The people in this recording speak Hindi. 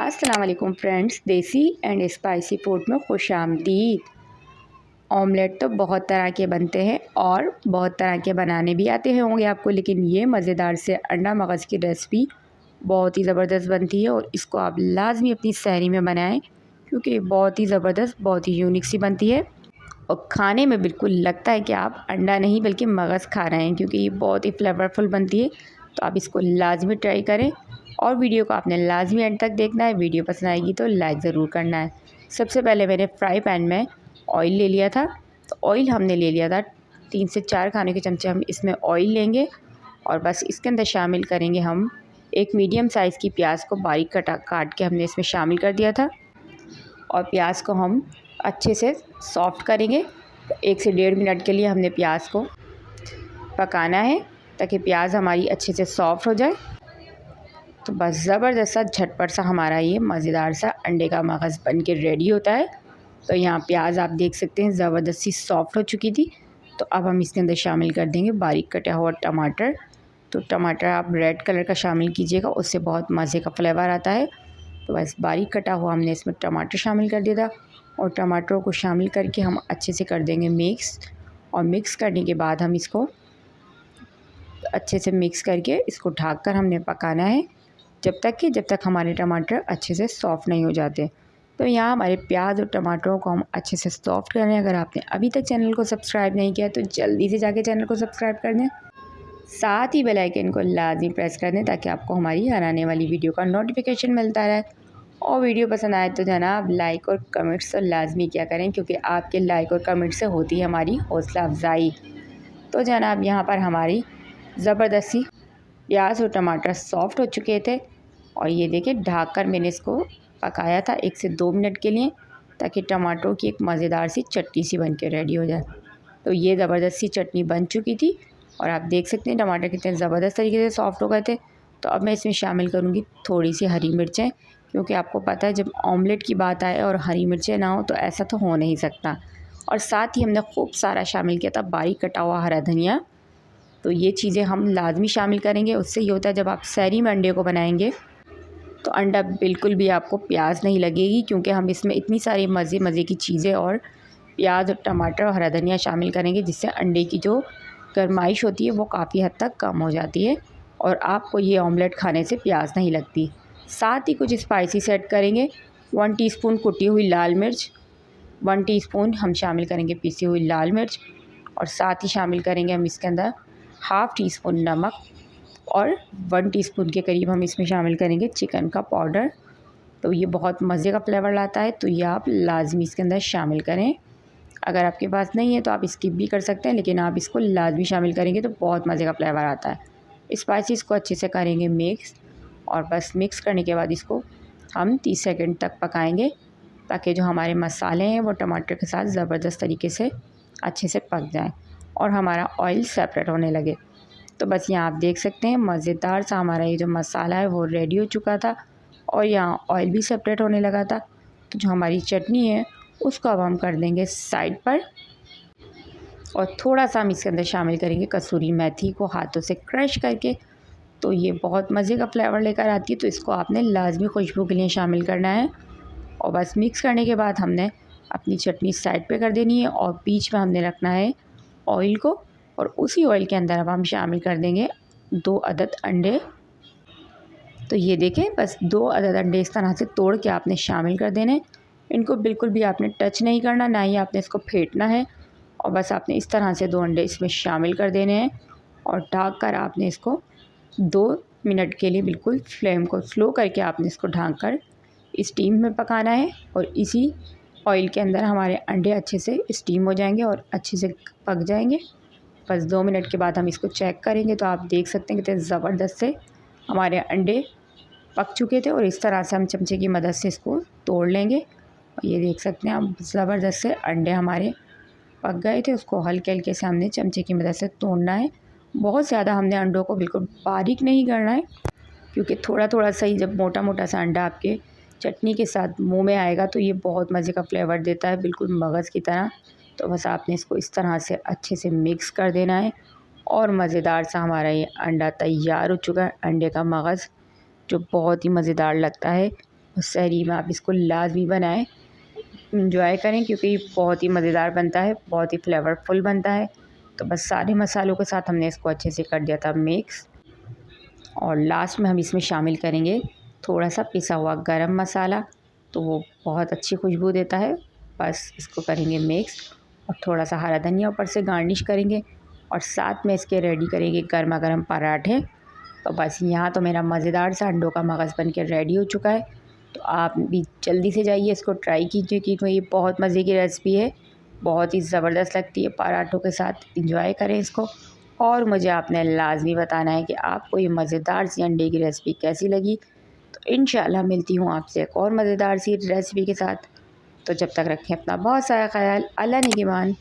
अस्सलाम वालेकुम फ्रेंड्स, देसी एंड स्पाइसी फूड में खुशामदीद। ऑमलेट तो बहुत तरह के बनते हैं और बहुत तरह के बनाने भी आते हैं होंगे आपको, लेकिन ये मज़ेदार से अंडा मगज़ की रेसिपी बहुत ही ज़बरदस्त बनती है और इसको आप लाजमी अपनी सहरी में बनाएं क्योंकि बहुत ही ज़बरदस्त, बहुत ही यूनिक सी बनती है और खाने में बिल्कुल लगता है कि आप अंडा नहीं बल्कि मगज़ खा रहे हैं क्योंकि ये बहुत ही फ्लेवरफुल बनती है। तो आप इसको लाजमी ट्राई करें और वीडियो को आपने लाजमी एंड तक देखना है। वीडियो पसंद आएगी तो लाइक ज़रूर करना है। सबसे पहले मैंने फ्राई पैन में ऑयल ले लिया था। तो ऑयल हमने ले लिया था 3 से 4 खाने के चमचे हम इसमें ऑयल लेंगे और बस इसके अंदर शामिल करेंगे हम एक मीडियम साइज़ की प्याज को बारीक काट के हमने इसमें शामिल कर दिया था और प्याज को हम अच्छे से सॉफ़्ट करेंगे। 1 से 1.5 मिनट के लिए हमने प्याज को पकाना है ताकि प्याज हमारी अच्छे से सॉफ़्ट हो जाए। तो बस ज़बरदस्त सा झटपट सा हमारा ये मज़ेदार सा अंडे का मगज़ बन के रेडी होता है। तो यहाँ प्याज आप देख सकते हैं ज़बरदस्त सी सॉफ़्ट हो चुकी थी। तो अब हम इसके अंदर शामिल कर देंगे बारीक कटा हुआ टमाटर। तो टमाटर आप रेड कलर का शामिल कीजिएगा, उससे बहुत मज़े का फ्लेवर आता है। तो बस बारीक कटा हुआ हमने इसमें टमाटर शामिल कर दिया था और टमाटरों को शामिल करके हम अच्छे से कर देंगे मिक्स। और मिक्स करने के बाद हम इसको अच्छे से मिक्स करके इसको ढक कर हमने पकाना है जब तक हमारे टमाटर अच्छे से सॉफ़्ट नहीं हो जाते। तो यहाँ हमारे प्याज और टमाटरों को हम अच्छे से सॉफ़्ट कर रहे हैं। अगर आपने अभी तक चैनल को सब्सक्राइब नहीं किया तो जल्दी से जाके चैनल को सब्सक्राइब कर दें, साथ ही बेल आइकन को लाजमी प्रेस कर दें ताकि आपको हमारी हर आने वाली वीडियो का नोटिफिकेशन मिलता रहे। और वीडियो पसंद आए तो जनाब लाइक और कमेंट्स तो लाजमी किया करें क्योंकि आपके लाइक और कमेंट से होती है हमारी हौसला अफजाई। तो जनाब यहाँ पर हमारी ज़बरदस्ती प्याज और टमाटर सॉफ़्ट हो चुके थे और ये देखिए ढक कर मैंने इसको पकाया था 1 से 2 मिनट के लिए ताकि टमाटरों की एक मज़ेदार सी चटनी सी बन के रेडी हो जाए। तो ये ज़बरदस्त सी चटनी बन चुकी थी और आप देख सकते हैं टमाटर कितने ज़बरदस्त तरीके से सॉफ़्ट हो गए थे। तो अब मैं इसमें शामिल करूँगी थोड़ी सी हरी मिर्चें क्योंकि आपको पता है जब ऑमलेट की बात आए और हरी मिर्चें ना हो तो ऐसा तो हो नहीं सकता। और साथ ही हमने खूब सारा शामिल किया था बारीक कटा हुआ हरा धनिया। तो ये चीज़ें हम लाजमी शामिल करेंगे। उससे ये होता है जब आप सहरी में अंडे को बनाएंगे तो अंडा बिल्कुल भी आपको प्याज नहीं लगेगी क्योंकि हम इसमें इतनी सारी मज़े की चीज़ें और प्याज और टमाटर और हरा धनिया शामिल करेंगे जिससे अंडे की जो गरमाइश होती है वो काफ़ी हद तक कम हो जाती है और आपको ये ऑमलेट खाने से प्याज नहीं लगती। साथ ही कुछ स्पाइसी ऐड करेंगे। 1 टीस्पून कुटी हुई लाल मिर्च, 1 टीस्पून हम शामिल करेंगे पिसी हुई लाल मिर्च और साथ ही शामिल करेंगे हम इसके अंदर हाफ़ टी स्पून नमक और 1 टीस्पून के करीब हम इसमें शामिल करेंगे चिकन का पाउडर। तो ये बहुत मज़े का फ्लेवर लाता है, तो ये आप लाजमी इसके अंदर शामिल करें। अगर आपके पास नहीं है तो आप स्किप भी कर सकते हैं, लेकिन आप इसको लाजमी शामिल करेंगे तो बहुत मज़े का फ्लेवर आता है। स्पाइसेस को अच्छे से करेंगे मिक्स और बस मिक्स करने के बाद इसको हम 30 सेकंड तक पकाएंगे ताकि जो हमारे मसाले हैं वो टमाटर के साथ ज़बरदस्त तरीके से अच्छे से पक जाएँ और हमारा ऑयल सेपरेट होने लगे। तो बस यहाँ आप देख सकते हैं मज़ेदार सा हमारा ये जो मसाला है वो रेडी हो चुका था और यहाँ ऑयल भी सेपरेट होने लगा था। तो जो हमारी चटनी है उसको अब हम कर देंगे साइड पर और थोड़ा सा हम इसके अंदर शामिल करेंगे कसूरी मेथी को हाथों से क्रश करके। तो ये बहुत मज़े का फ्लेवर लेकर आती है, तो इसको आपने लाजमी खुशबू के लिए शामिल करना है। और बस मिक्स करने के बाद हमने अपनी चटनी साइड पे कर देनी है और बीच में हमने रखना है ऑयल को और उसी ऑयल के अंदर अब हम शामिल कर देंगे 2 अदद अंडे। तो ये देखें बस 2 अदद अंडे इस तरह से तोड़ के आपने शामिल कर देने। इनको बिल्कुल भी आपने टच नहीं करना, ना ही आपने इसको फेंटना है और बस आपने इस तरह से 2 अंडे इसमें शामिल कर देने हैं और ढक कर आपने इसको 2 मिनट के लिए बिल्कुल फ्लेम को स्लो करके आपने इसको ढक कर स्टीम में पकाना है। और इसी ऑयल के अंदर हमारे अंडे अच्छे से स्टीम हो जाएंगे और अच्छे से पक जाएंगे। बस 2 मिनट के बाद हम इसको चेक करेंगे तो आप देख सकते हैं कितने ज़बरदस्त से हमारे अंडे पक चुके थे और इस तरह से हम चमचे की मदद से इसको तोड़ लेंगे। और ये देख सकते हैं आप ज़बरदस्त से अंडे हमारे पक गए थे, उसको हल्के हल्के से हमने चमचे की मदद से तोड़ना है। बहुत ज़्यादा हमने अंडों को बिल्कुल बारीक नहीं करना है क्योंकि थोड़ा थोड़ा सा ही जब मोटा मोटा सा अंडा आपके चटनी के साथ मुंह में आएगा तो ये बहुत मज़े का फ्लेवर देता है, बिल्कुल मगज़ की तरह। तो बस आपने इसको इस तरह से अच्छे से मिक्स कर देना है और मज़ेदार सा हमारा ये अंडा तैयार हो चुका है। अंडे का मगज़ जो बहुत ही मज़ेदार लगता है, उस सहरी में आप इसको लाजमी बनाएं, इंजॉय करें, क्योंकि ये बहुत ही मज़ेदार बनता है, बहुत ही फ्लेवरफुल बनता है। तो बस सारे मसालों के साथ हमने इसको अच्छे से कर दिया था मिक्स। और लास्ट में हम इसमें शामिल करेंगे थोड़ा सा पिसा हुआ गरम मसाला, तो वो बहुत अच्छी खुशबू देता है। बस इसको करेंगे मिक्स और थोड़ा सा हरा धनिया ऊपर से गार्निश करेंगे और साथ में इसके रेडी करेंगे गर्मा गर्म पराठे। तो बस यहाँ तो मेरा मज़ेदार सा अंडों का मगज़ बन के रेडी हो चुका है। तो आप भी जल्दी से जाइए इसको ट्राई कीजिए, क्योंकि ये बहुत मज़े की रेसिपी है, बहुत ही ज़बरदस्त लगती है पराठों के साथ। इंजॉय करें इसको और मुझे आपने लाजमी बताना है कि आपको ये मज़ेदार सी अंडे की रेसिपी कैसी लगी। तो इंशाल्लाह मिलती हूँ आपसे एक और मज़ेदार सी रेसिपी के साथ। तो जब तक रखें अपना बहुत सारा ख्याल। अल्लाह निगहबान।